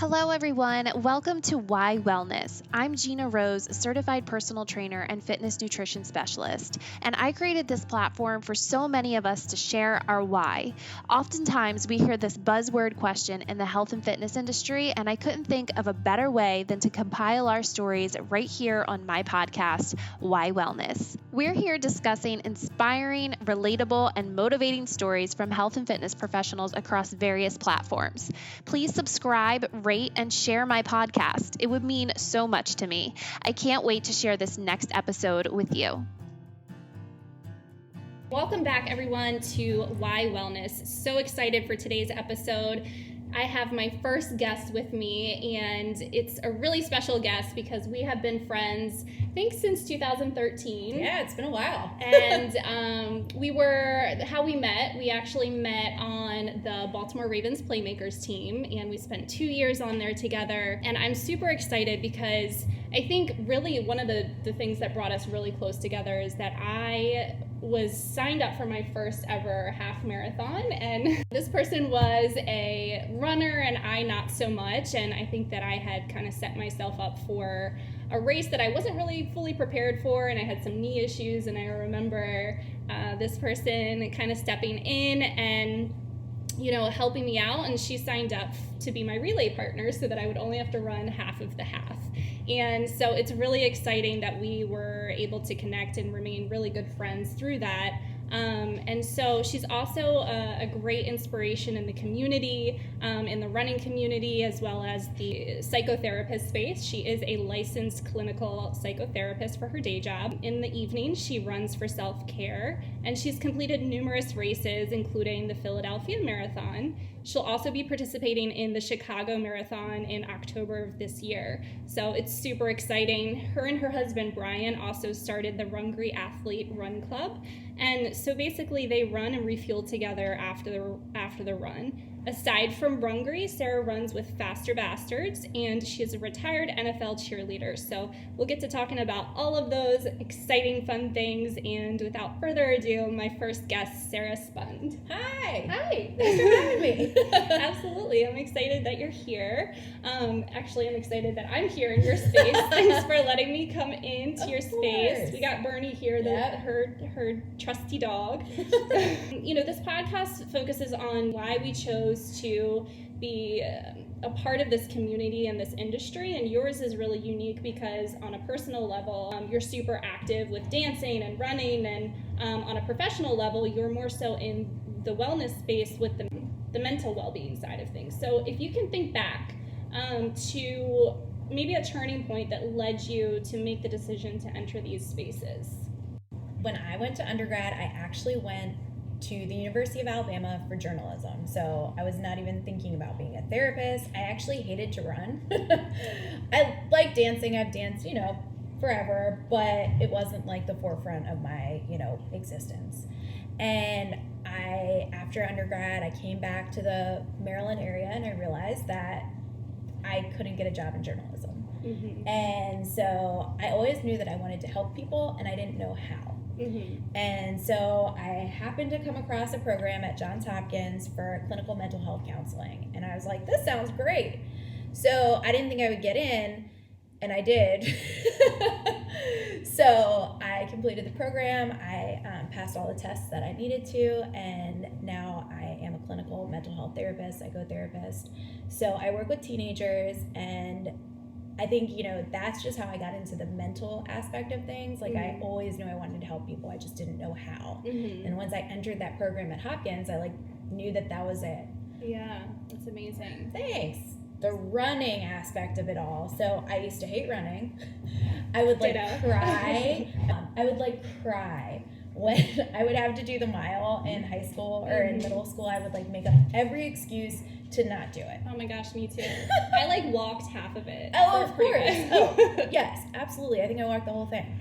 Hello, everyone. Welcome to Why Wellness. I'm Gina Rose, a certified personal trainer and fitness nutrition specialist, and I created this platform for so many of us to share our why. Oftentimes, we hear this buzzword question in the health and fitness industry, and I couldn't think of a better way than to compile our stories right here on my podcast, Why Wellness. We're here discussing inspiring, relatable, and motivating stories from health and fitness professionals across various platforms. Please subscribe, rate, and share my podcast. It would mean so much to me. I can't wait to share this next episode with you. Welcome back, everyone, to Why Wellness. So excited for today's episode. I have my first guest with me, and it's a really special guest because we have been friends, I think, since 2013. Yeah, it's been a while. And how we met, we actually met on the Baltimore Ravens Playmakers team, and we spent 2 years on there together. And I'm super excited because I think really one of the things that brought us really close together is that I was signed up for my first ever half marathon, and this person was a runner and I not so much, and I think that I had kind of set myself up for a race that I wasn't really fully prepared for, and I had some knee issues, and I remember this person kind of stepping in and helping me out, and she signed up to be my relay partner so that I would only have to run half of the half. And so it's really exciting that we were able to connect and remain really good friends through that. And so she's also a great inspiration in the community, in the running community, as well as the psychotherapist space. She is a licensed clinical psychotherapist for her day job. In the evening, she runs for self-care, and she's completed numerous races, including the Philadelphia Marathon. She'll also be participating in the Chicago Marathon in October of this year. So it's super exciting. Her and her husband, Brian, also started the Rungry Athlete Run Club. And so basically they run and refuel together after the run. Aside from Rungry, Sarah runs with Faster Bastards, and she is a retired NFL cheerleader. So we'll get to talking about all of those exciting, fun things. And without further ado, my first guest, Sarah Spund. Hi. Hi. Thanks for having me. Absolutely. I'm excited that you're here. Actually, I'm excited that I'm here in your space. Thanks for letting me come into your space. We got Bernie here, her trusty dog. This podcast focuses on why we chose to be a part of this community and this industry, and yours is really unique because on a personal level, you're super active with dancing and running, and on a professional level, you're more so in the wellness space with the mental well-being side of things. So if you can think back to maybe a turning point that led you to make the decision to enter these spaces. When I went to undergrad, I actually went to the University of Alabama for journalism. So I was not even thinking about being a therapist. I actually hated to run. I like dancing. I've danced, forever, but it wasn't like the forefront of my, existence. And after undergrad, I came back to the Maryland area and I realized that I couldn't get a job in journalism. Mm-hmm. And so I always knew that I wanted to help people and I didn't know how. Mm-hmm. And so I happened to come across a program at Johns Hopkins for clinical mental health counseling. And I was like, this sounds great. So I didn't think I would get in, and I did. So I completed the program. I passed all the tests that I needed to, and now I am a clinical mental health therapist, psychotherapist. So I work with teenagers, and I think, that's just how I got into the mental aspect of things. Like, mm-hmm. I always knew I wanted to help people. I just didn't know how. Mm-hmm. And once I entered that program at Hopkins, I knew that was it. Yeah, that's amazing. Thanks. The running aspect of it all. So I used to hate running. I would cry. I would cry when I would have to do the mile in high school or in middle school. I would make up every excuse to not do it. Oh my gosh, me too. I walked half of it. Oh, of course. Oh, yes, absolutely. I think I walked the whole thing.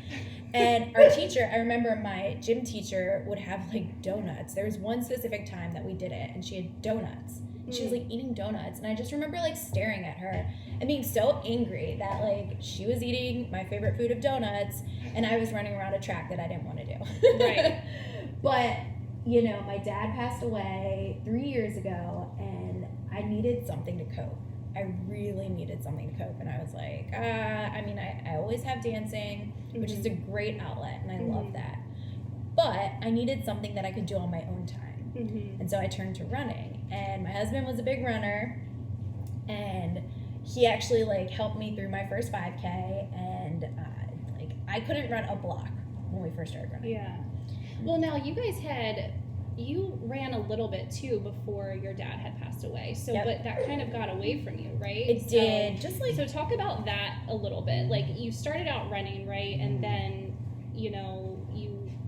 And our teacher, I remember my gym teacher would have donuts. There was one specific time that we did it and she had donuts. She was eating donuts, and I just remember staring at her and being so angry that she was eating my favorite food of donuts and I was running around a track that I didn't want to do. Right. But my dad passed away 3 years ago and I needed something to cope. I really needed something to cope. And I was like, I always have dancing, which is a great outlet, and I love that. But I needed something that I could do on my own time. And so I turned to running. And my husband was a big runner, and he actually like helped me through my first 5K, and like I couldn't run a block when we first started running. Yeah. Well, now you ran a little bit too before your dad had passed away. So, but that kind of got away from you, right? It did. So talk about that a little bit. Like you started out running, right? And then,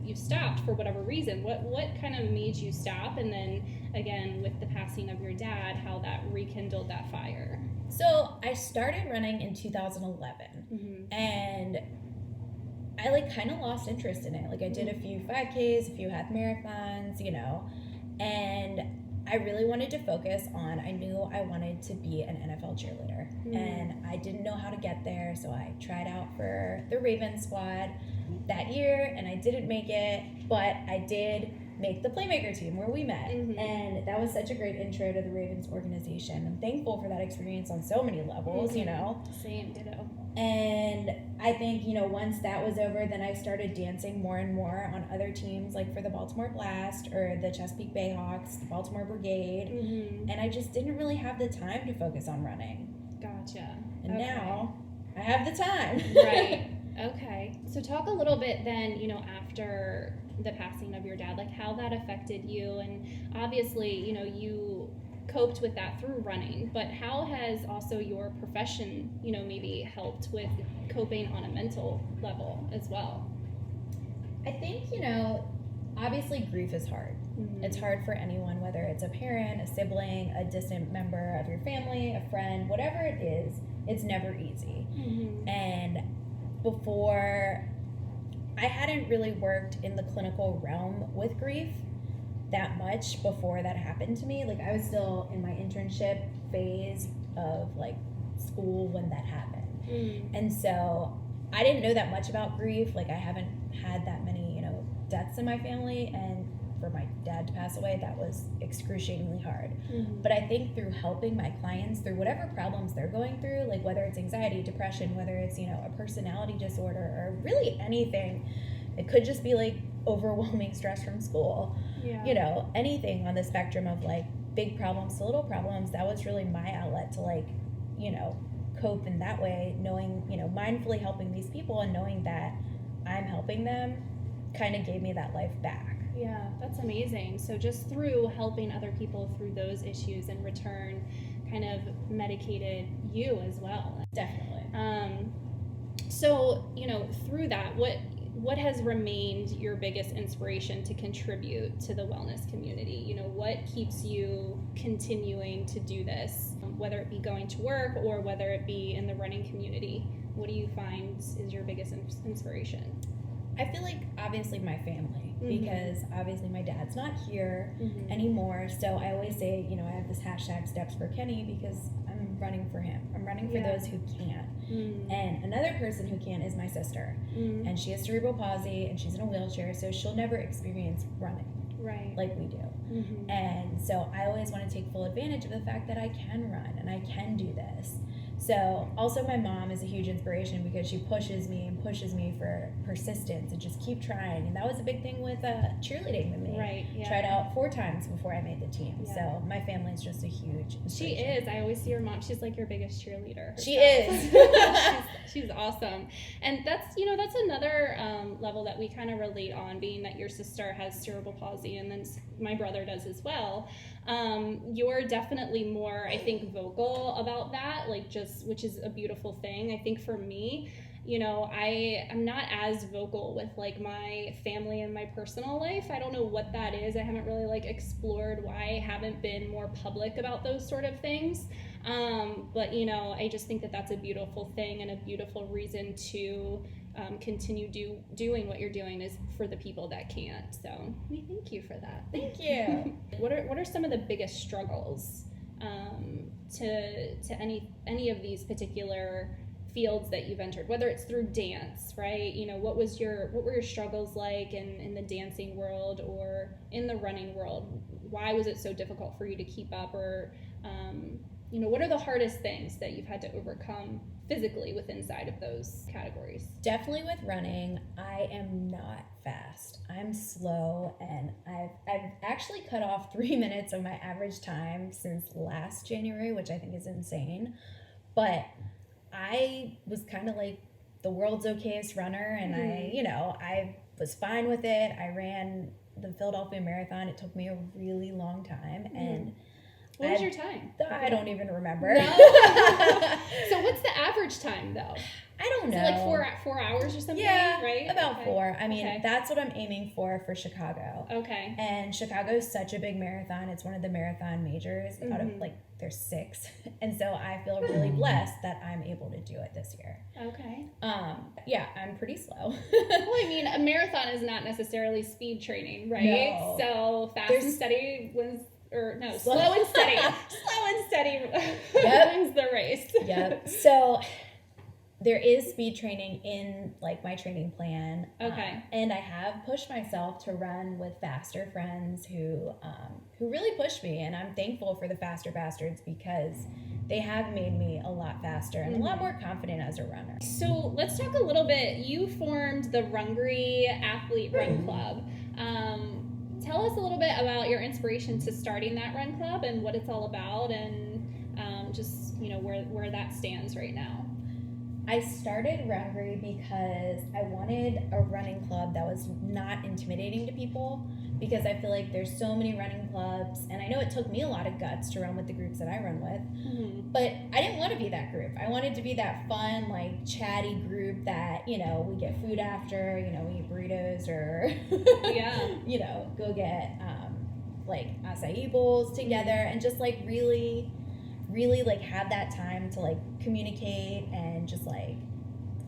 you stopped for whatever reason. What kind of made you stop? And then again, with the passing of your dad, how that rekindled that fire? So I started running in 2011, and I like kind of lost interest in it. Like I did a few 5Ks, a few half marathons, and I really wanted to focus on, I knew I wanted to be an NFL cheerleader, and I didn't know how to get there. So I tried out for the Ravens squad that year, and I didn't make it, but I did make the Playmaker team where we met. And that was such a great intro to the Ravens organization. I'm thankful for that experience on so many levels, Same, ditto. And I think, once that was over, then I started dancing more and more on other teams, like for the Baltimore Blast or the Chesapeake Bayhawks, the Baltimore Brigade. And I just didn't really have the time to focus on running. Gotcha. And now I have the time. Right. Okay. So talk a little bit then, after the passing of your dad, like how that affected you. And obviously, you coped with that through running, but how has also your profession, maybe helped with coping on a mental level as well? I think, obviously grief is hard. It's hard for anyone, whether it's a parent, a sibling, a distant member of your family, a friend, whatever it is, it's never easy. And before, I hadn't really worked in the clinical realm with grief that much before that happened to me. Like I was still in my internship phase of like school when that happened. And so I didn't know that much about grief. Like I haven't had that many, deaths in my family, and for my dad to pass away, that was excruciatingly hard. But I think through helping my clients through whatever problems they're going through, like whether it's anxiety, depression, whether it's, a personality disorder or really anything, it could just be like overwhelming stress from school, anything on the spectrum of like big problems to little problems, that was really my outlet to like, cope in that way, knowing, mindfully helping these people and knowing that I'm helping them kind of gave me that life back. Yeah, that's amazing. So just through helping other people through those issues in return kind of medicated you as well. Definitely. So, through that, what has remained your biggest inspiration to contribute to the wellness community? What keeps you continuing to do this, whether it be going to work or whether it be in the running community? What do you find is your biggest inspiration? I feel like obviously my family, because obviously my dad's not here anymore. So I always say, I have this hashtag Steps for Kenny because I'm running for him. I'm running for those who can't. And another person who can is my sister. And she has cerebral palsy and she's in a wheelchair, so she'll never experience running like we do. And so I always want to take full advantage of the fact that I can run and I can do this. So also my mom is a huge inspiration because she pushes me for persistence and just keep trying. And that was a big thing with cheerleading with me. Right. Yeah. Tried out 4 times before I made the team. Yeah. So my family's just a huge inspiration. She is. I always see your mom. She's like your biggest cheerleader herself. She is. she's awesome. And that's another level that we kind of relate on, being that your sister has cerebral palsy and then my brother does as well. You're definitely more, I think, vocal about that, which is a beautiful thing. I think for me, I'm not as vocal with like my family and my personal life. I don't know what that is. I haven't really explored why I haven't been more public about those sort of things. But I just think that that's a beautiful thing and a beautiful reason to continue doing what you're doing is for the people that can't. So we thank you for that. Thank you. What are some of the biggest struggles to any of these particular fields that you've entered, whether it's through dance, right? What were your struggles like in the dancing world or in the running world? Why was it so difficult for you to keep up, or what are the hardest things that you've had to overcome physically within inside of those categories? Definitely with running, I am not fast. I'm slow, and I've actually cut off 3 minutes of my average time since last January, which I think is insane. But I was kind of like the world's okayest runner, and I was fine with it. I ran the Philadelphia Marathon. It took me a really long time, and what was your time? I don't even remember. No? So what's the average time though? I don't know. Is it like 4 hours or something? Yeah, right? about 4. I mean, that's what I'm aiming for Chicago. Okay. And Chicago is such a big marathon. It's one of the marathon majors out of there's 6. And so I feel really blessed that I'm able to do it this year. Okay. Yeah, I'm pretty slow. Well, I mean, a marathon is not necessarily speed training, right? No. So fast and steady wins. Or no, slow and steady. Slow and steady wins the race. Yep. So there is speed training in like my training plan. Okay. And I have pushed myself to run with faster friends who really pushed me, and I'm thankful for the Faster Bastards because they have made me a lot faster and a lot more confident as a runner. So let's talk a little bit. You formed the Rungry Athlete Run Club. Tell us a little bit about your inspiration to starting that run club and what it's all about, and just where that stands right now. I started Rungry because I wanted a running club that was not intimidating to people, because I feel like there's so many running clubs, and I know it took me a lot of guts to run with the groups that I run with, but I didn't want to be that group. I wanted to be that fun, like chatty group that, we get food after, we eat burritos or, go get like acai bowls together and just like really like have that time to like communicate and just like,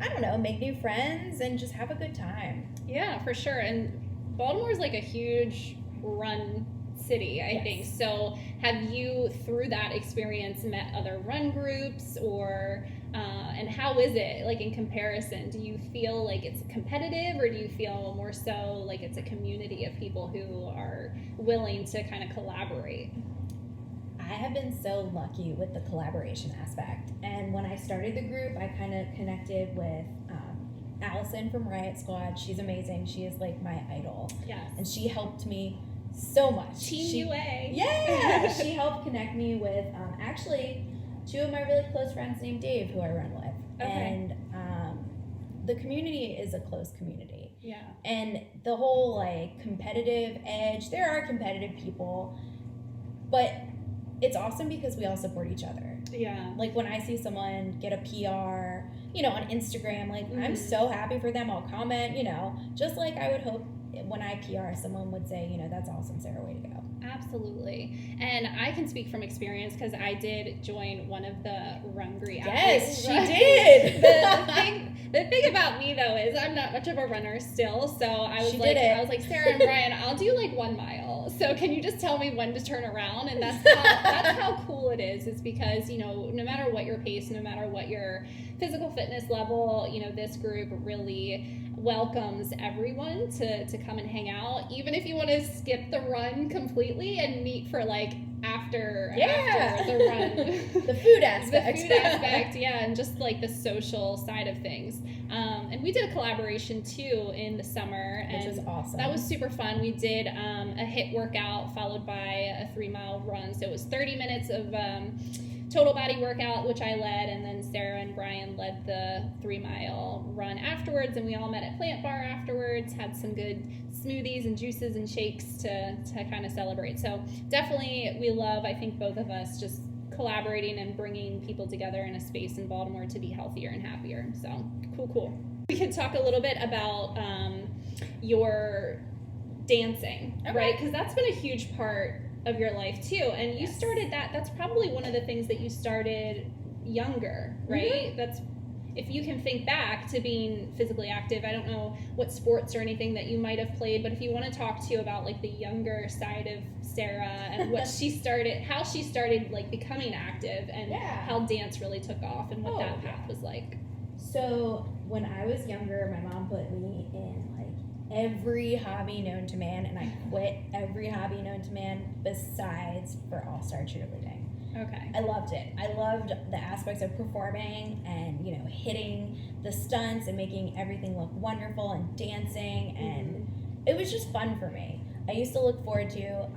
I don't know, make new friends and just have a good time. Yeah, for sure. And Baltimore is like a huge run city, I think. So have you, through that experience, met other run groups, or and how is it like in comparison? Do you feel like it's competitive, or do you feel more so like it's a community of people who are willing to kind of collaborate? I have been so lucky with the collaboration aspect. And when I started the group, I kind of connected with Allison from Riot Squad. She's amazing. She is like my idol. Yes. And she helped me so much. Team UA. Yeah. She helped connect me with actually 2 of my really close friends named Dave, who I run with. Okay. And the community is a close community. Yeah. And the whole like competitive edge, there are competitive people, but it's awesome because we all support each other. Yeah. Like when I see someone get a PR, on Instagram, like I'm so happy for them. I'll comment, just like I would hope when I PR, someone would say, that's awesome, Sarah, way to go. Absolutely. And I can speak from experience because I did join one of the Rungry Yes, athletes. she did. The thing about me though is I'm not much of a runner still, so I was like Sarah and Brian, I'll do like 1 mile. So can you just tell me when to turn around? And that's how cool it is because no matter what your pace, no matter what your physical fitness level, this group really welcomes everyone to come and hang out, even if you want to skip the run completely and meet for like after the run. The food aspect. And just like the social side of things. And we did a collaboration too in the summer, which was awesome. That was super fun. We did a HIIT workout followed by a 3-mile run, so it was 30 minutes of total body workout, which I led, and then Sarah and Brian led the 3-mile run afterwards, and we all met at Plant Bar afterwards, had some good smoothies and juices and shakes to kind of celebrate. So definitely we love, I think both of us, just collaborating and bringing people together in a space in Baltimore to be healthier and happier. So cool. We could talk a little bit about your dancing, right? Because that's been a huge part of your life too, and you started that's probably one of the things that you started younger, right? That's, if you can think back to being physically active, I don't know what sports or anything that you might have played, but if you want to talk to about like the younger side of Sarah and what how she started like becoming active and how dance really took off and what that path was like. So when I was younger, my mom put me in like every hobby known to man, and I quit every hobby known to man besides for all-star cheerleading. Okay. I loved it. I loved the aspects of performing and, you know, hitting the stunts and making everything look wonderful and dancing, and it was just fun for me. I used to look forward to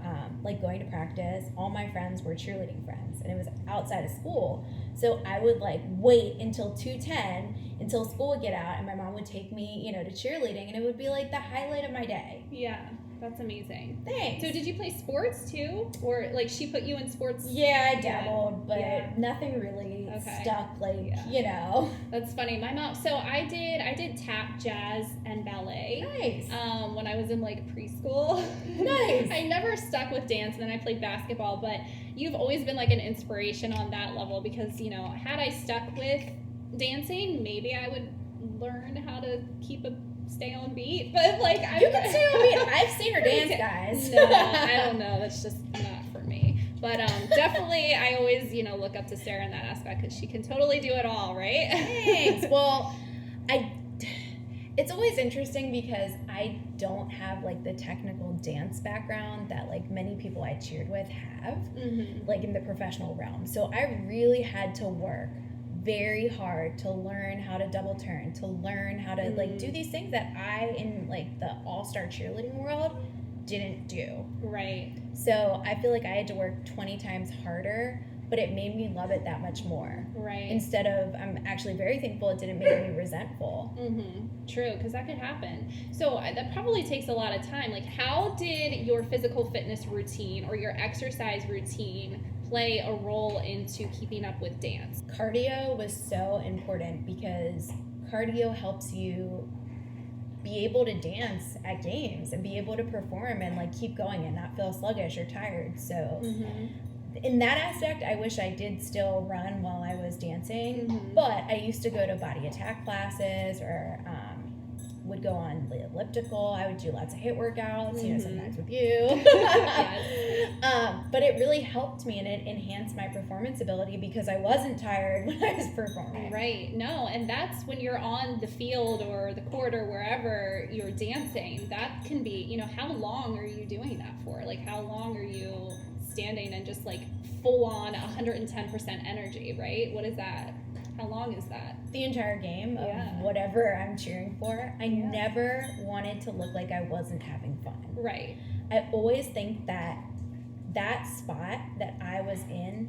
like going to practice. All my friends were cheerleading friends, and it was outside of school. So I would like wait until 2:10 until school would get out, and my mom would take me, you know, to cheerleading, and it would be like the highlight of my day. Yeah, that's amazing. Thanks. So did you play sports too, or like she put you in sports? Yeah, I dabbled, but nothing really stuck. Like, you know. That's funny. My mom. So I did tap, jazz, and ballet. Nice. When I was in like preschool. Nice. I never stuck with dance, and then I played basketball. But you've always been like an inspiration on that level, because, you know, had I stuck with dancing, maybe I would learn how to stay on beat. But like, you can stay on beat. I've seen her dance, guys. No, I don't know. That's just not for me. But definitely, I always, you know, look up to Sarah in that aspect, because she can totally do it all, right? Thanks. Well, it's always interesting because I don't have like the technical dance background that like many people I cheered with have, like in the professional realm. So I really had to work very hard to learn how to double turn, to learn how to like do these things that I, in like the all-star cheerleading world, didn't do. Right. So I feel like I had to work 20 times harder, but it made me love it that much more. Right. Instead of, I'm actually very thankful it didn't make me resentful. True, because that could happen. So that probably takes a lot of time. Like, how did your physical fitness routine or your exercise routine play a role into keeping up with dance? Cardio was so important, because cardio helps you be able to dance at games and be able to perform and like keep going and not feel sluggish or tired. So in that aspect, I wish I did still run while I was dancing, but I used to go to body attack classes, or would go on the elliptical. I would do lots of HIIT workouts, you know, sometimes with you. But it really helped me, and it enhanced my performance ability because I wasn't tired when I was performing. Right. No, and that's when you're on the field or the court or wherever you're dancing. That can be, you know, how long are you doing that for? Like, how long are you standing and just like full on 110% energy, right? What is that? How long is that? The entire game of whatever I'm cheering for. I never wanted to look like I wasn't having fun. Right. I always think that that spot that I was in,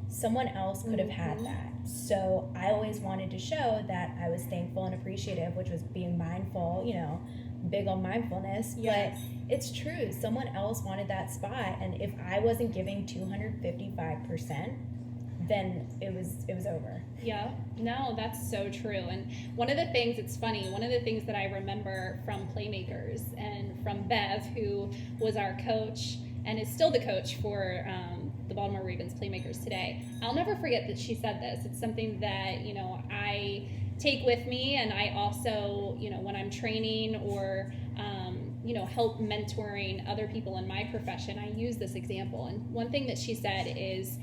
someone else could have had that. So I always wanted to show that I was thankful and appreciative, which was being mindful, you know, big on mindfulness. But it's true. Someone else wanted that spot, and if I wasn't giving 255%, then it was over. Yeah, no, that's so true. And one of the things, it's funny, one of the things that I remember from Playmakers and from Bev, who was our coach and is still the coach for the Baltimore Ravens Playmakers today, I'll never forget that she said this. It's something that, you know, I take with me, and I also, you know, when I'm training or you know, help mentoring other people in my profession, I use this example. And one thing that she said is,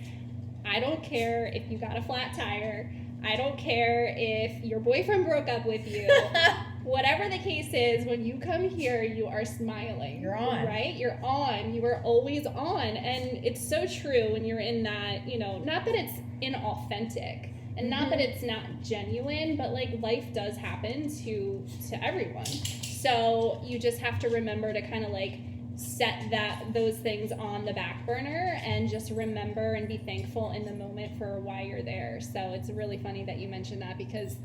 I don't care if you got a flat tire. I don't care if your boyfriend broke up with you. Whatever the case is, when you come here, you are smiling. You're on. Right? You're on. You are always on. And it's so true when you're in that, you know, not that it's inauthentic and not that it's not genuine, but like life does happen to everyone. So you just have to remember to kind of like set those things on the back burner and just remember and be thankful in the moment for why you're there. So it's really funny that you mentioned that, because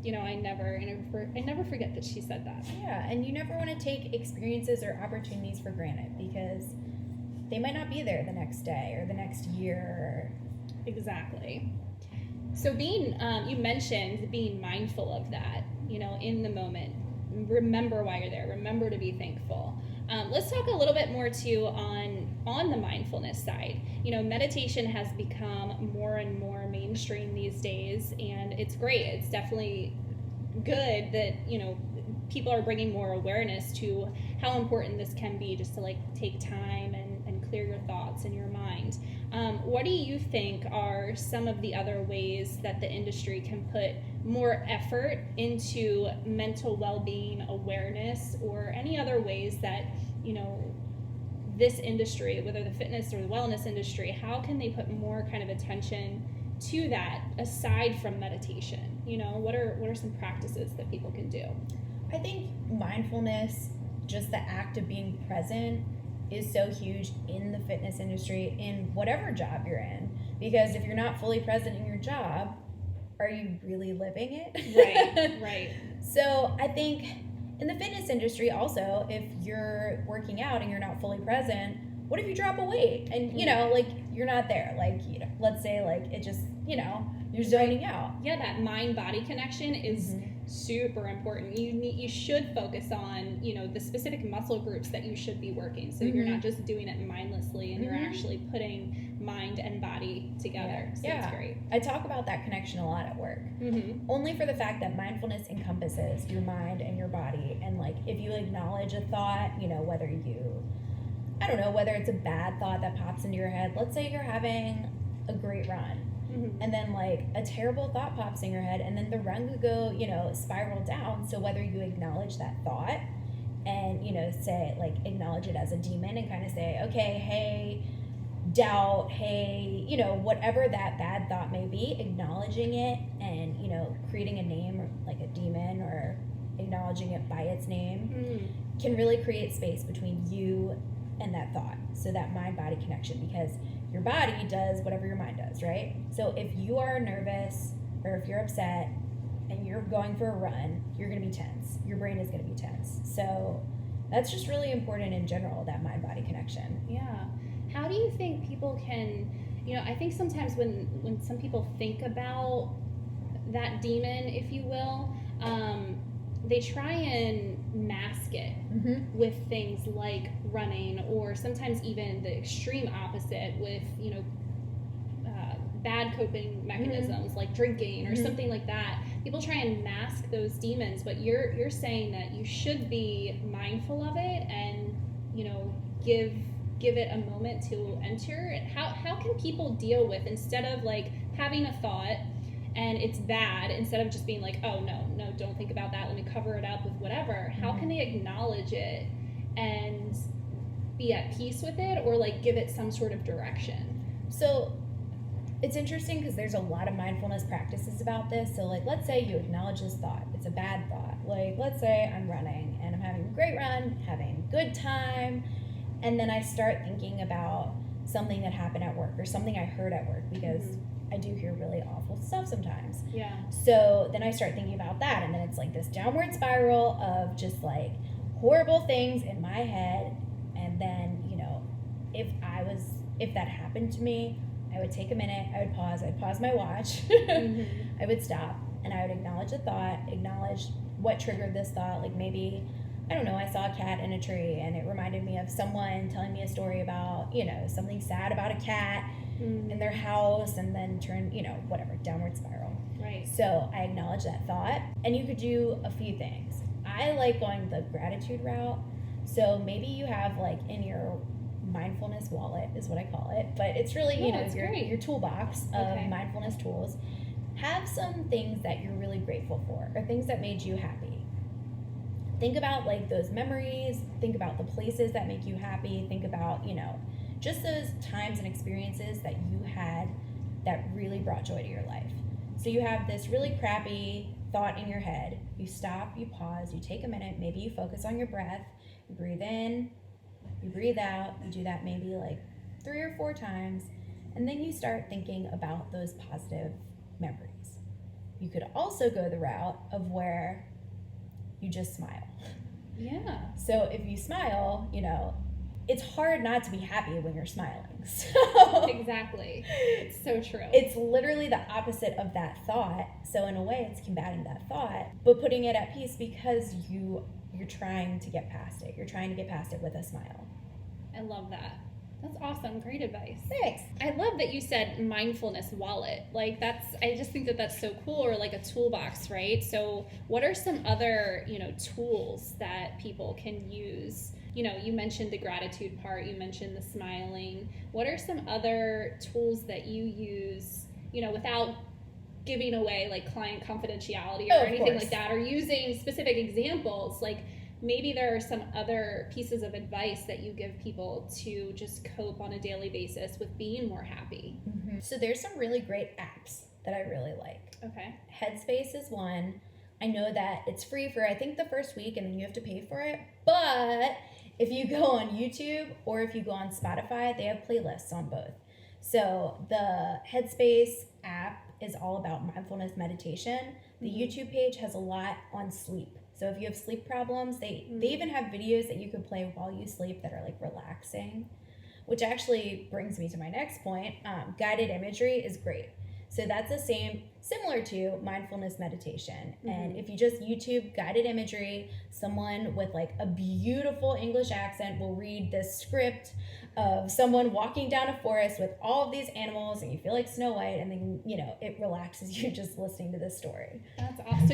you know, I never forget that she said that. Yeah, and you never want to take experiences or opportunities for granted, because they might not be there the next day or the next year. Exactly. So being you mentioned being mindful of that, you know, in the moment. Remember why you're there. Remember to be thankful. Let's talk a little bit more too on the mindfulness side. You know, meditation has become more and more mainstream these days, and it's great. It's definitely good that, you know, people are bringing more awareness to how important this can be, just to like take time and clear your thoughts and your mind. What do you think are some of the other ways that the industry can put more effort into mental well-being awareness, or any other ways that, you know, this industry, whether the fitness or the wellness industry, how can they put more kind of attention to that aside from meditation? You know, what are some practices that people can do? I think mindfulness, just the act of being present, is so huge in the fitness industry, in whatever job you're in. Because if you're not fully present in your job, are you really living it? Right. So I think in the fitness industry also, if you're working out and you're not fully present, what if you drop a weight and, you know, like you're not there? Like, you know, let's say like it just, you know, you're zoning out. Yeah, that mind-body connection is super important. You should focus on, you know, the specific muscle groups that you should be working, so you're not just doing it mindlessly, and you're actually putting mind and body together. So that's great. I talk about that connection a lot at work, only for the fact that mindfulness encompasses your mind and your body. And like, if you acknowledge a thought, you know, whether it's a bad thought that pops into your head. Let's say you're having a great run, and then like a terrible thought pops in your head, and then the run could go, you know, spiral down. So whether you acknowledge that thought and, you know, say like acknowledge it as a demon and kind of say, okay, hey, doubt, hey, you know, whatever that bad thought may be, acknowledging it and, you know, creating a name like a demon or acknowledging it by its name can really create space between you and that thought. So that mind-body connection, because your body does whatever your mind does, right? So if you are nervous or if you're upset and you're going for a run, you're going to be tense. Your brain is going to be tense. So that's just really important in general, that mind-body connection. Yeah. How do you think people can, you know, I think sometimes when some people think about that demon, if you will, they try and mask it with things like running, or sometimes even the extreme opposite with, you know, bad coping mechanisms like drinking or something like that. People try and mask those demons, but you're saying that you should be mindful of it and, you know, give it a moment to enter. How can people deal with, instead of like having a thought and it's bad, instead of just being like, oh no, don't think about that, let me cover it up with whatever, how can they acknowledge it and be at peace with it, or like give it some sort of direction? So it's interesting because there's a lot of mindfulness practices about this. So like, let's say you acknowledge this thought, it's a bad thought. Like, let's say I'm running and I'm having a great run, having a good time, and then I start thinking about something that happened at work or something I heard at work, because I do hear really awful stuff sometimes. Yeah. So then I start thinking about that, and then it's like this downward spiral of just like horrible things in my head. And then, you know, if that happened to me, I would take a minute, I'd pause my watch, I would stop, and I would acknowledge the thought, acknowledge what triggered this thought. Like maybe, I don't know, I saw a cat in a tree and it reminded me of someone telling me a story about, you know, something sad about a cat in their house, and then turn, you know, whatever, downward spiral. Right. So I acknowledge that thought, and you could do a few things. I like going the gratitude route. So maybe you have like in your mindfulness wallet is what I call it, but it's really, you know, your toolbox of mindfulness tools. Have some things that you're really grateful for, or things that made you happy. Think about like those memories, think about the places that make you happy, think about, you know, just those times and experiences that you had that really brought joy to your life. So you have this really crappy thought in your head, you stop, you pause, you take a minute, maybe you focus on your breath, you breathe in, you breathe out, you do that maybe like 3 or 4 times, and then you start thinking about those positive memories. You could also go the route of where you just smile. Yeah. So if you smile, you know, it's hard not to be happy when you're smiling. So Exactly. It's so true. It's literally the opposite of that thought. So in a way, it's combating that thought, but putting it at peace, because you're trying to get past it. You're trying to get past it with a smile. I love that. That's awesome. Great advice. Thanks. I love that you said mindfulness wallet. Like I just think that that's so cool, or like a toolbox, right? So what are some other, you know, tools that people can use? You know, you mentioned the gratitude part, you mentioned the smiling. What are some other tools that you use, you know, without giving away like client confidentiality or anything like that, or using specific examples? Like, maybe there are some other pieces of advice that you give people to just cope on a daily basis with being more happy. Mm-hmm. So there's some really great apps that I really like. Okay. Headspace is one. I know that it's free for, I think, the first week, and then you have to pay for it. But if you go on YouTube or if you go on Spotify, they have playlists on both. So the Headspace app is all about mindfulness meditation. The YouTube page has a lot on sleep. So if you have sleep problems, they even have videos that you can play while you sleep that are like relaxing, which actually brings me to my next point. Guided imagery is great. So that's similar to mindfulness meditation. And if you just YouTube guided imagery, someone with like a beautiful English accent will read this script of someone walking down a forest with all of these animals, and you feel like Snow White, and then, you know, it relaxes you just listening to this story. That's awesome. So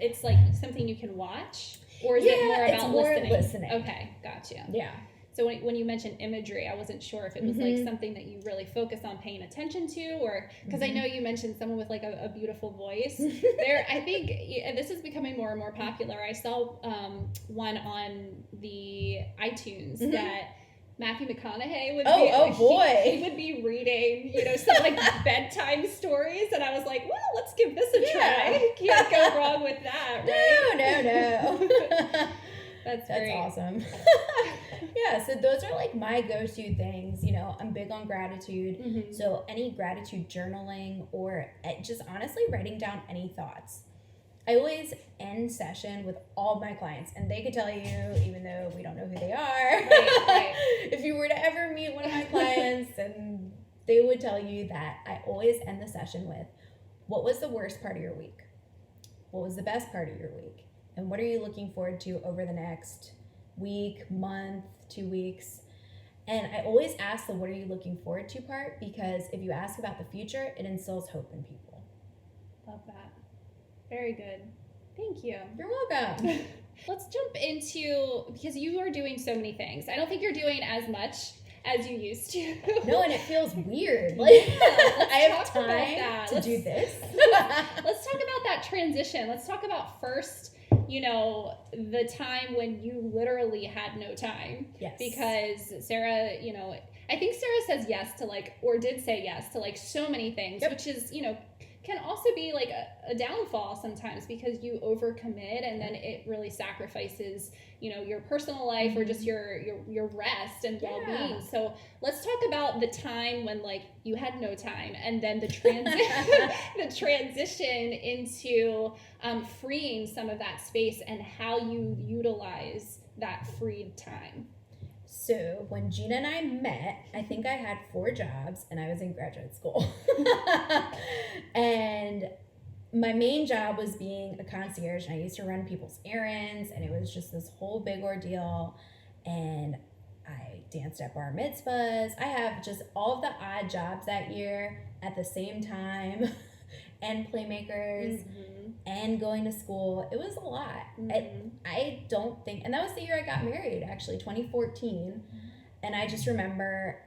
it's like something you can watch, or is it more about listening? Okay, gotcha. Yeah. So when you mentioned imagery, I wasn't sure if it was like something that you really focus on paying attention to, or because I know you mentioned someone with like a beautiful voice. I think, and this is becoming more and more popular. I saw one on the iTunes that Matthew McConaughey would he would be reading, you know, some like bedtime stories, and I was like, well, let's give this a try. Can't go wrong with that, right? No. That's great. Awesome. Yeah, so those are like my go-to things. You know, I'm big on gratitude. So any gratitude journaling, or just honestly writing down any thoughts. I always end session with all my clients, and they could tell you, even though we don't know who they are, right. If you were to ever meet one of my clients, and they would tell you that I always end the session with, what was the worst part of your week? What was the best part of your week? And what are you looking forward to over the next week, month, 2 weeks? And I always ask the what are you looking forward to part, because if you ask about the future, it instills hope in people. Love that. Very good. Thank you. You're welcome. Let's jump into, because you are doing so many things. I don't think you're doing as much as you used to. No, and it feels weird. Like, I have time to do this. Let's talk about that transition. Let's talk about first, you know, the time when you literally had no time. Yes. Because Sarah, you know, I think Sarah says yes to like, or did say yes to like so many things, which is, you know, can also be like a downfall sometimes, because you overcommit and then it really sacrifices, you know, your personal life or just your rest and well-being. So let's talk about the time when like you had no time, and then the transition into freeing some of that space and how you utilize that freed time. So when Gina and I met, I think I had 4 jobs and I was in graduate school. And my main job was being a concierge, and I used to run people's errands, and it was just this whole big ordeal. And I danced at bar mitzvahs. I have just all of the odd jobs that year at the same time, and playmakers, and going to school. It was a lot. I don't think, and that was the year I got married, actually, 2014. And I just remember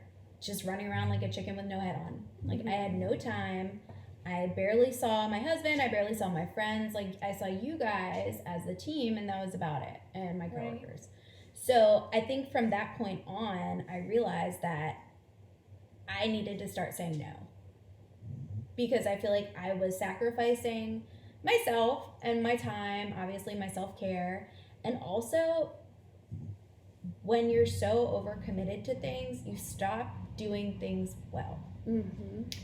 just running around like a chicken with no head on. Like, I had no time. I barely saw my husband. I barely saw my friends. Like, I saw you guys as the team, and that was about it, and my coworkers. Right. So I think from that point on, I realized that I needed to start saying no, because I feel like I was sacrificing myself and my time, obviously my self-care, and also when you're so overcommitted to things, you stop doing things well.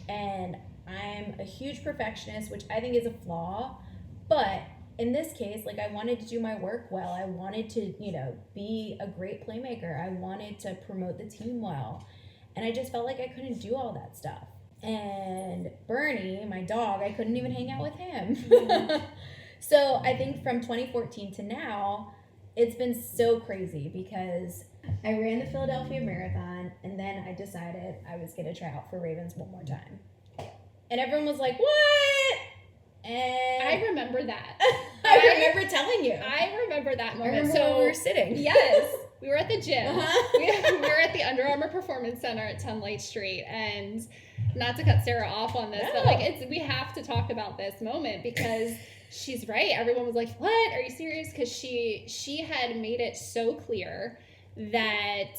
And I'm a huge perfectionist, which I think is a flaw, but in this case, like, I wanted to do my work well. I wanted to, you know, be a great playmaker. I wanted to promote the team well, and I just felt like I couldn't do all that stuff. And Bernie, my dog, I couldn't even hang out with him. So I think from 2014 to now, it's been so crazy, because I ran the Philadelphia Marathon, and then I decided I was going to try out for Ravens one more time. And everyone was like, what? And I remember that. I remember telling you. I remember that moment. I remember when we were sitting. Yes. we were at the gym. We were at the Under Armour Performance Center at 10 Light Street, and not to cut Sarah off on this, but like we have to talk about this moment because she's right. Everyone was like, "What? Are you serious?" Because she had made it so clear that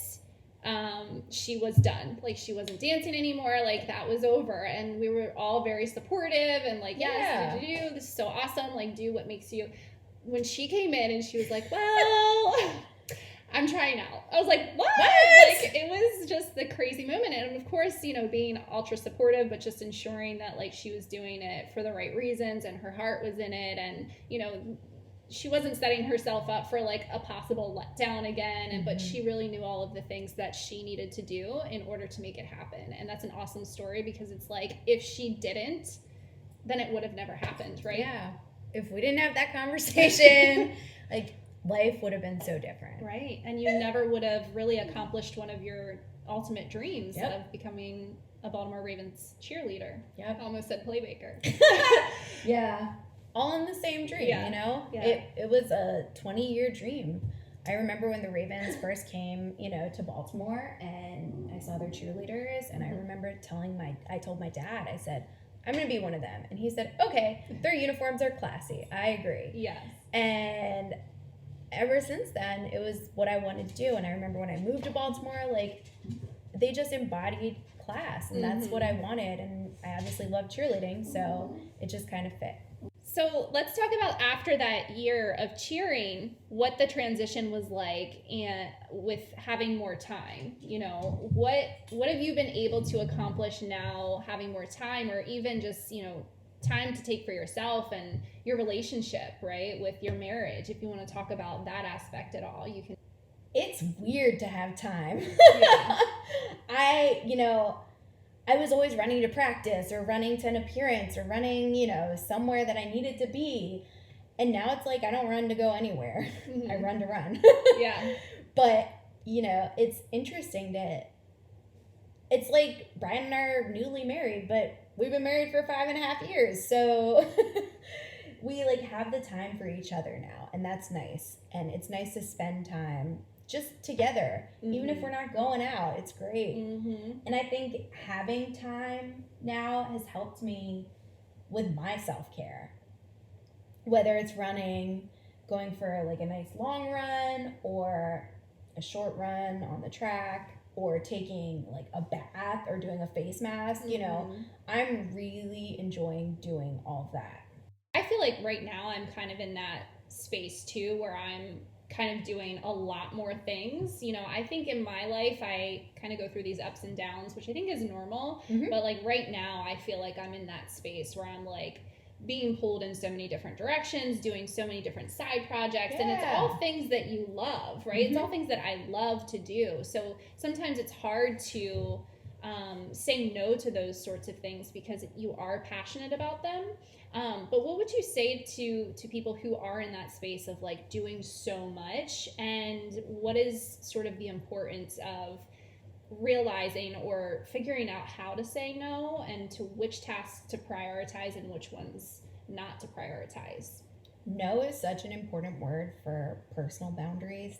she was done. Like, she wasn't dancing anymore. Like, that was over. And we were all very supportive and like, yes, this is so awesome. Like, do what makes you. When she came in and she was like, well, I'm trying out. I was like, what? Like, it was just the crazy moment. And of course, you know, being ultra supportive, but just ensuring that like she was doing it for the right reasons and her heart was in it. And, you know, she wasn't setting herself up for like a possible letdown again. And but she really knew all of the things that she needed to do in order to make it happen. And that's an awesome story because it's like, if she didn't, then it would have never happened, right? Yeah. If we didn't have that conversation, like, life would have been so different. Right. And you never would have really accomplished one of your ultimate dreams of becoming a Baltimore Ravens cheerleader. Yep. I almost said playmaker. Yeah. All in the same dream, you know? Yeah. It was a 20-year dream. I remember when the Ravens first came, you know, to Baltimore, and I saw their cheerleaders, and I remember I told my dad, I said, I'm going to be one of them. And he said, okay, their uniforms are classy. I agree. Yes. And ever since then, it was what I wanted to do. And I remember when I moved to Baltimore, like, they just embodied class, and that's what I wanted. And I obviously love cheerleading, so it just kind of fit. So let's talk about, after that year of cheering, what the transition was like, and with having more time. You know, what have you been able to accomplish now, having more time, or even just, you know, time to take for yourself and your relationship, right, with your marriage? If you want to talk about that aspect at all, you can. It's weird to have time. Yeah. I was always running to practice or running to an appearance or running, you know, somewhere that I needed to be. And now it's like, I don't run to go anywhere. I run to run. Yeah. But, you know, it's interesting it's like Brian and I are newly married, but we've been married for 5.5 years. So we like have the time for each other now. And that's nice. And it's nice to spend time just together, even if we're not going out. It's great. And I think having time now has helped me with my self-care, whether it's running, going for like a nice long run or a short run on the track, or taking like a bath or doing a face mask. You know, I'm really enjoying doing all of that. I feel like right now I'm kind of in that space too, where I'm kind of doing a lot more things. You know, I think in my life I kind of go through these ups and downs, which I think is normal, but like right now I feel like I'm in that space where I'm like being pulled in so many different directions, doing so many different side projects, and it's all things that you love, right? It's all things that I love to do. So sometimes it's hard to say no to those sorts of things because you are passionate about them. But what would you say to people who are in that space of like doing so much, and what is sort of the importance of realizing or figuring out how to say no, and to which tasks to prioritize and which ones not to prioritize? No is such an important word for personal boundaries,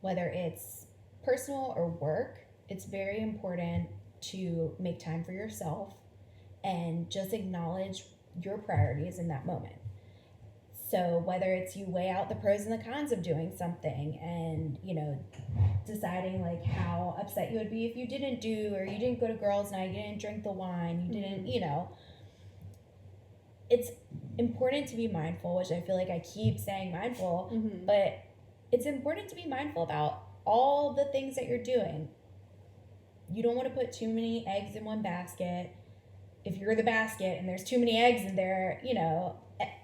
whether it's personal or work. It's very important to make time for yourself and just acknowledge your priorities in that moment. So whether it's you weigh out the pros and the cons of doing something, and, you know, deciding like how upset you would be if you didn't do, or you didn't go to girls' night, you didn't drink the wine, you didn't, you know, it's important to be mindful, which I feel like I keep saying mindful, but it's important to be mindful about all the things that you're doing. You don't want to put too many eggs in one basket. If you're the basket and there's too many eggs in there, you know,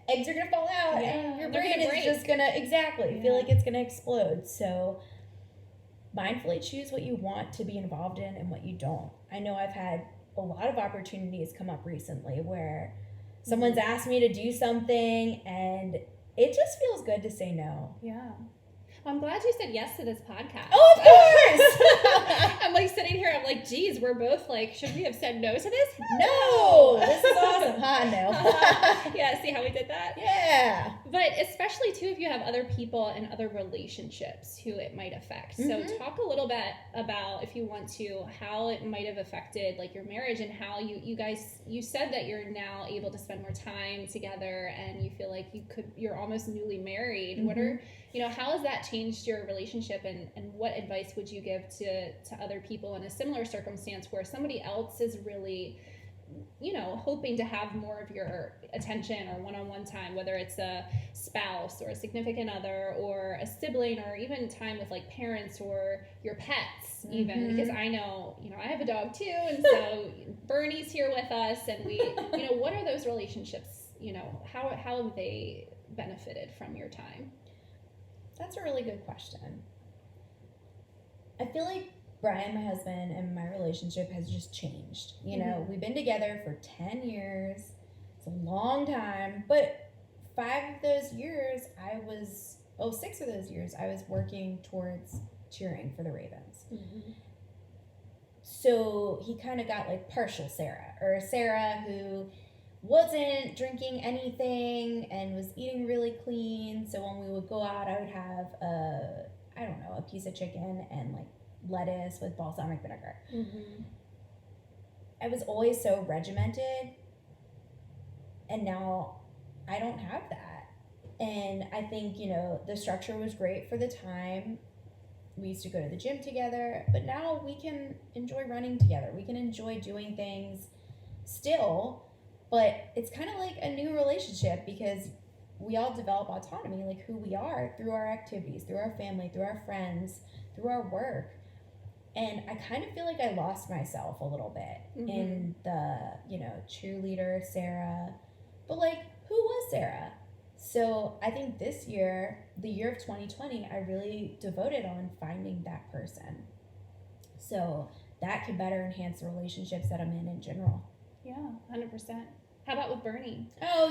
eggs are going to fall out, and your brain is just going to, feel like it's going to explode. So mindfully choose what you want to be involved in and what you don't. I know I've had a lot of opportunities come up recently where someone's asked me to do something, and it just feels good to say no. Yeah. Well, I'm glad you said yes to this podcast. Oh, of course! I'm like sitting here, I'm like, geez, we're both like, should we have said no to this? No! This is awesome. No. Yeah, see how we did that? Yeah. But especially too if you have other people and other relationships who it might affect. So talk a little bit about, if you want to, how it might have affected like your marriage, and how you said that you're now able to spend more time together and you feel like you're almost newly married. What are, how has that changed your relationship, and what advice would you give to other people in a similar circumstance where somebody else is really hoping to have more of your attention or one-on-one time, whether it's a spouse or a significant other or a sibling, or even time with like parents or your pets even, because I know, I have a dog too, and so Bernie's here with us, and we, what are those relationships, how have they benefited from your time? That's a really good question. I feel like Brian, my husband, and my relationship has just changed. We've been together for 10 years. It's a long time. But 6 of those years, I was working towards cheering for the Ravens. So he kind of got like partial Sarah, or Sarah who wasn't drinking anything and was eating really clean. So when we would go out, I would have a piece of chicken and like lettuce with balsamic vinegar. I was always so regimented, and now I don't have that. And I think, the structure was great for the time. We used to go to the gym together, but now we can enjoy running together. We can enjoy doing things still, but it's kind of like a new relationship because we all develop autonomy, like who we are, through our activities, through our family, through our friends, through our work. And I kind of feel like I lost myself a little bit in the, cheerleader Sarah. But like, who was Sarah? So I think this year, the year of 2020, I really devoted on finding that person. So that could better enhance the relationships that I'm in general. Yeah, 100%. How about with Bernie? Oh,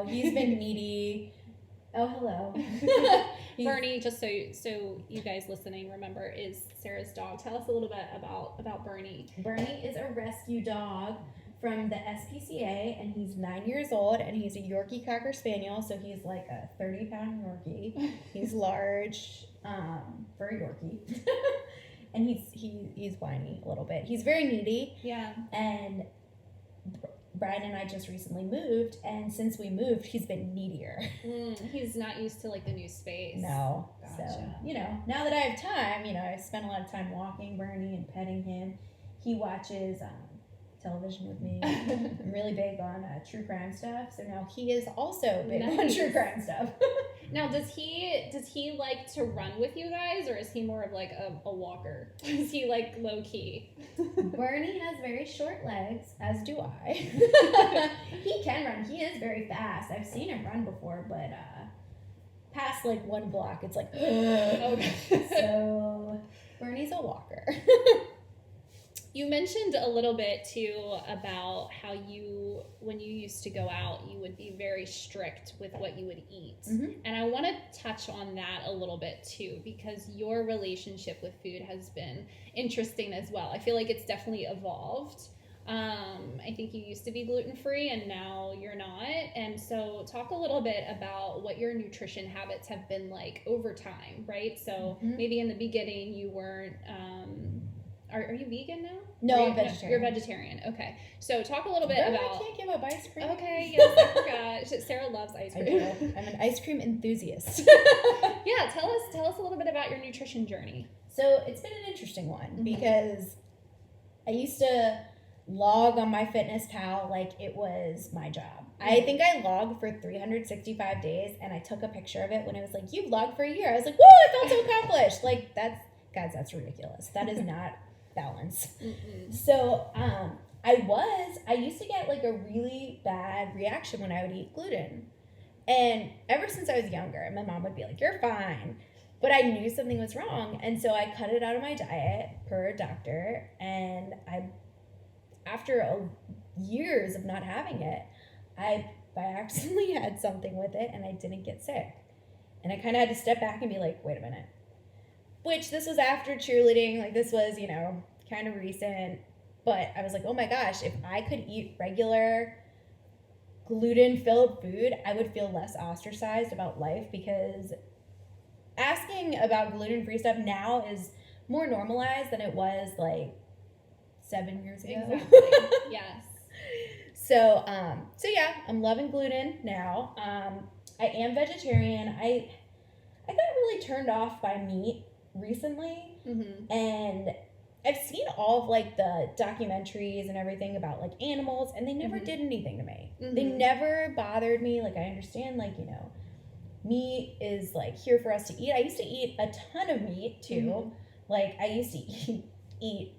he's been needy. Oh, hello. Bernie, just so you guys listening remember, is Sarah's dog. Tell us a little bit about Bernie. Bernie is a rescue dog from the SPCA, and he's 9 years old, and he's a Yorkie Cocker Spaniel, so he's like a 30-pound Yorkie. He's large for a Yorkie. And he's whiny a little bit. He's very needy. Yeah. And Brian and I just recently moved, and since we moved, he's been needier. He's not used to like the new space. No. Gotcha. So, now that I have time, I spend a lot of time walking Bernie and petting him. He watches television with me. I'm really big on true crime stuff, so now he is also big on true crime stuff. Now, does he like to run with you guys, or is he more of like a walker? Is he like low key? Bernie has very short legs, as do I. He can run. He is very fast. I've seen him run before, but past like one block, it's like, okay. So Bernie's a walker. You mentioned a little bit too about how when you used to go out, you would be very strict with what you would eat. And I want to touch on that a little bit too, because your relationship with food has been interesting as well. I feel like it's definitely evolved. I think you used to be gluten-free and now you're not. And so talk a little bit about what your nutrition habits have been like over time, right? So maybe in the beginning you weren't, are you vegan now? No, I'm vegetarian. You're vegetarian. Okay. So talk a little bit about... I can't give up ice cream. Okay, yes, I forgot. Sarah loves ice cream. I do. I'm an ice cream enthusiast. Yeah, tell us a little bit about your nutrition journey. So it's been an interesting one because I used to log on MyFitnessPal like it was my job. I think I logged for 365 days and I took a picture of it when it was like, you've logged for a year. I was like, whoa, I felt so accomplished. Like that's ridiculous. That is not balance. So I used to get like a really bad reaction when I would eat gluten. And ever since I was younger, my mom would be like, you're fine. But I knew something was wrong. And so I cut it out of my diet per a doctor. And after years of not having it, I accidentally had something with it and I didn't get sick. And I kind of had to step back and be like, wait a minute. Which this was after cheerleading, like this was, kind of recent. But I was like, oh my gosh, if I could eat regular gluten-filled food, I would feel less ostracized about life, because asking about gluten-free stuff now is more normalized than it was like 7 years ago. Exactly. Yes. So yeah, I'm loving gluten now. I am vegetarian. I got really turned off by meat recently, and I've seen all of like the documentaries and everything about like animals, and they never did anything to me. They never bothered me. Like, I understand, like, you know, meat is like here for us to eat. I used to eat a ton of meat too. Like, I used to eat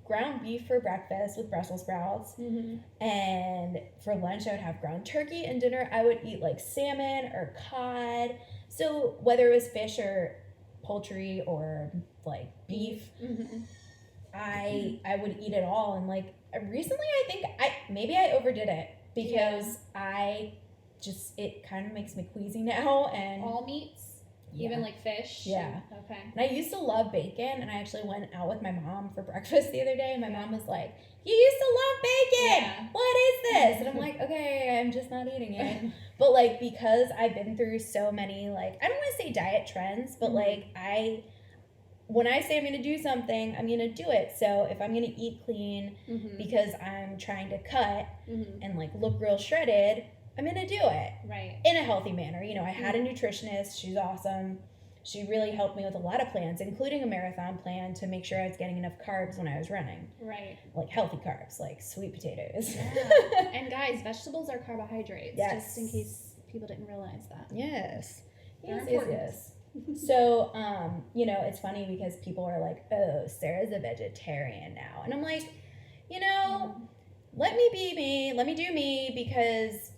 ground beef for breakfast with Brussels sprouts, and for lunch I would have ground turkey, and dinner I would eat like salmon or cod. So whether it was fish or poultry or like beef, I would eat it all. And like recently I think maybe I overdid it, because it kind of makes me queasy now. And all meats? Even like fish? Yeah. Okay. And I used to love bacon, and I actually went out with my mom for breakfast the other day, and my mom was like, "You used to love bacon! Yeah. What is this?" And I'm like, okay, I'm just not eating it. But like, because I've been through so many, like, I don't want to say diet trends, but like, when I say I'm going to do something, I'm going to do it. So if I'm going to eat clean because I'm trying to cut and like look real shredded, I'm going to do it. Right. In a healthy manner. You know, I had a nutritionist. She's awesome. She really helped me with a lot of plans, including a marathon plan, to make sure I was getting enough carbs when I was running. Right. Like healthy carbs, like sweet potatoes. Yeah. And guys, vegetables are carbohydrates, just in case people didn't realize that. Yes. They're Yes, important. yes. So, you know, it's funny because people are like, "Oh, Sarah's a vegetarian now." And I'm like, you know, let me be me. Let me do me, because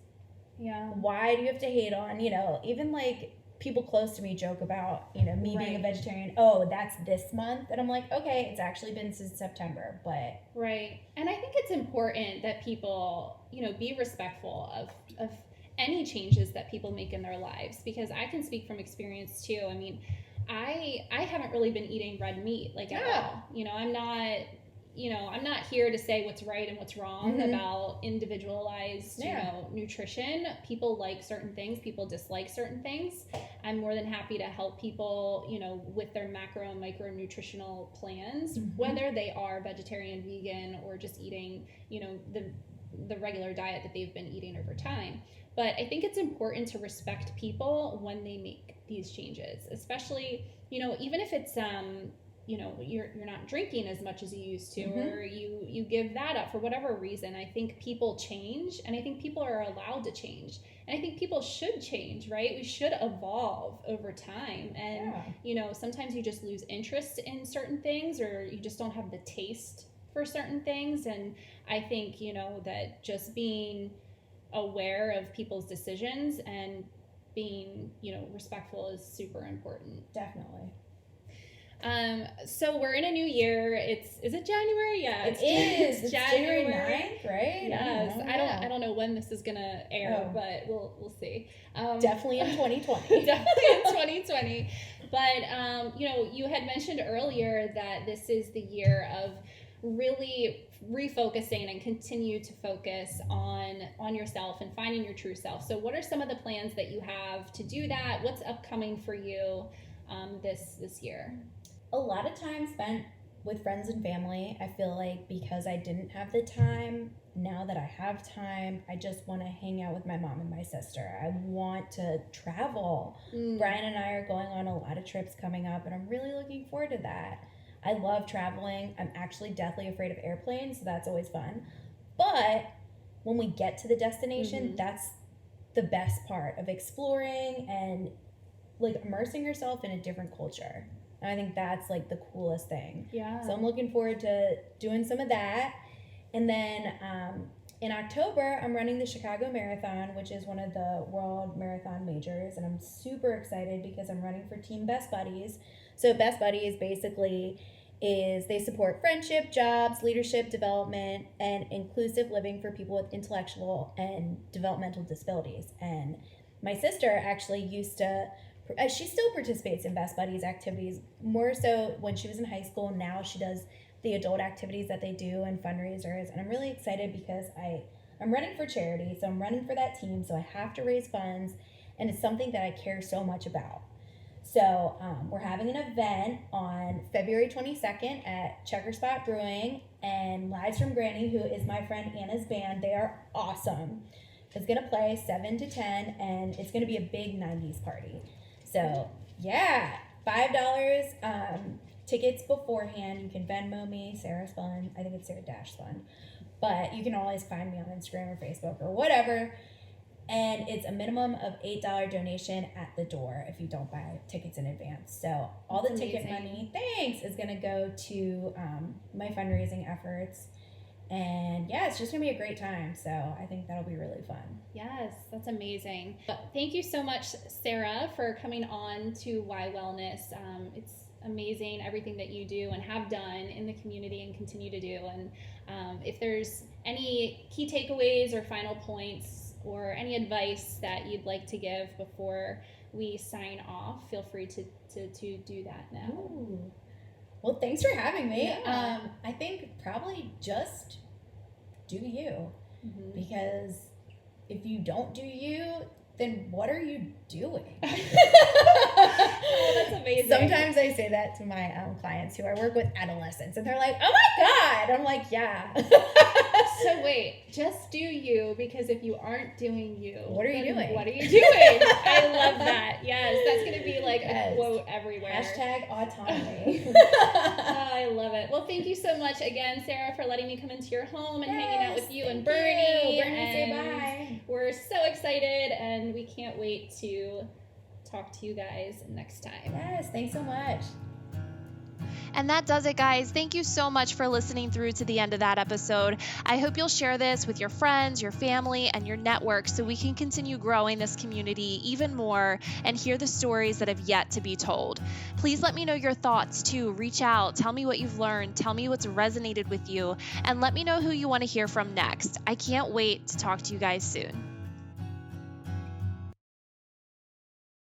why do you have to hate on, you know, even like people close to me joke about, you know, me being a vegetarian. Oh, that's this month. And I'm like, okay, it's actually been since September, but. Right. And I think it's important that people, you know, be respectful of any changes that people make in their lives, because I can speak from experience too. I mean, I haven't really been eating red meat like at all. You know, I'm not here to say what's right and what's wrong about individualized, you know, nutrition. People like certain things, people dislike certain things. I'm more than happy to help people, you know, with their macro and micro nutritional plans, whether they are vegetarian, vegan, or just eating, you know, the regular diet that they've been eating over time. But I think it's important to respect people when they make these changes, especially, you know, even if it's you know, you're not drinking as much as you used to, or you give that up for whatever reason. I think people change, and I think people are allowed to change, and I think people should change, right? We should evolve over time, and you know, sometimes you just lose interest in certain things, or you just don't have the taste for certain things. And I think, you know, that just being aware of people's decisions and being, you know, respectful is super important. Definitely. So we're in a new year. Is it January? Yeah, it is. It's January 9th, right? Yes. I don't know when this is gonna air, but we'll see. Definitely in 2020. Definitely in 2020. But you know, you had mentioned earlier that this is the year of really refocusing and continue to focus on yourself and finding your true self. So what are some of the plans that you have to do that? What's upcoming for you this year? A lot of time spent with friends and family. I feel like because I didn't have the time, now that I have time, I just want to hang out with my mom and my sister. I want to travel. Brian and I are going on a lot of trips coming up, and I'm really looking forward to that. I love traveling. I'm actually deathly afraid of airplanes, so that's always fun. But when we get to the destination, that's the best part of exploring and like immersing yourself in a different culture. And I think that's like the coolest thing. Yeah. So I'm looking forward to doing some of that. And then in October, I'm running the Chicago Marathon, which is one of the world marathon majors. And I'm super excited because I'm running for Team Best Buddies. So Best Buddies basically is they support friendship, jobs, leadership development, and inclusive living for people with intellectual and developmental disabilities. And my sister actually used to, she still participates in Best Buddies activities, more so when she was in high school. Now she does the adult activities that they do and fundraisers. And I'm really excited because I I'm running for charity, so I'm running for that team, so I have to raise funds, and it's something that I care so much about. So we're having an event on February 22nd at Checker Spot Brewing, and Lives from Granny, who is my friend Anna's band, they are awesome. It's going to play 7 to 10, and it's going to be a big 90s party. So, yeah, $5 tickets beforehand. You can Venmo me, Sarah Spund. I think it's Sarah Spund. But you can always find me on Instagram or Facebook or whatever. And it's a minimum of $8 donation at the door if you don't buy tickets in advance. So all the ticket money, is going to go to my fundraising efforts. And yeah, it's just going to be a great time. So I think that'll be really fun. Yes, that's amazing. Thank you so much, Sarah, for coming on to Why Wellness. It's amazing everything that you do and have done in the community and continue to do. And if there's any key takeaways or final points or any advice that you'd like to give before we sign off, feel free to do that now. Ooh. Well, thanks for having me. Yeah. I think probably just do you, because if you don't do you, then what are you doing? Oh, that's amazing. Sometimes I say that to my clients who I work with, adolescents, and they're like, oh my God. I'm like, yeah. So wait, just do you, because if you aren't doing you, what are you doing? What are you doing? I love that. Yes, that's going to be like a quote everywhere. Hashtag autonomy. Oh, I love it. Well, thank you so much again, Sarah, for letting me come into your home and hanging out with you and Bernie. Bernie, say bye. We're so excited, and we can't wait to talk to you guys next time. Yes, thanks so much. And that does it, guys. Thank you so much for listening through to the end of that episode. I hope you'll share this with your friends, your family, and your network so we can continue growing this community even more and hear the stories that have yet to be told. Please let me know your thoughts too. Reach out. Tell me what you've learned. Tell me what's resonated with you. And let me know who you want to hear from next. I can't wait to talk to you guys soon.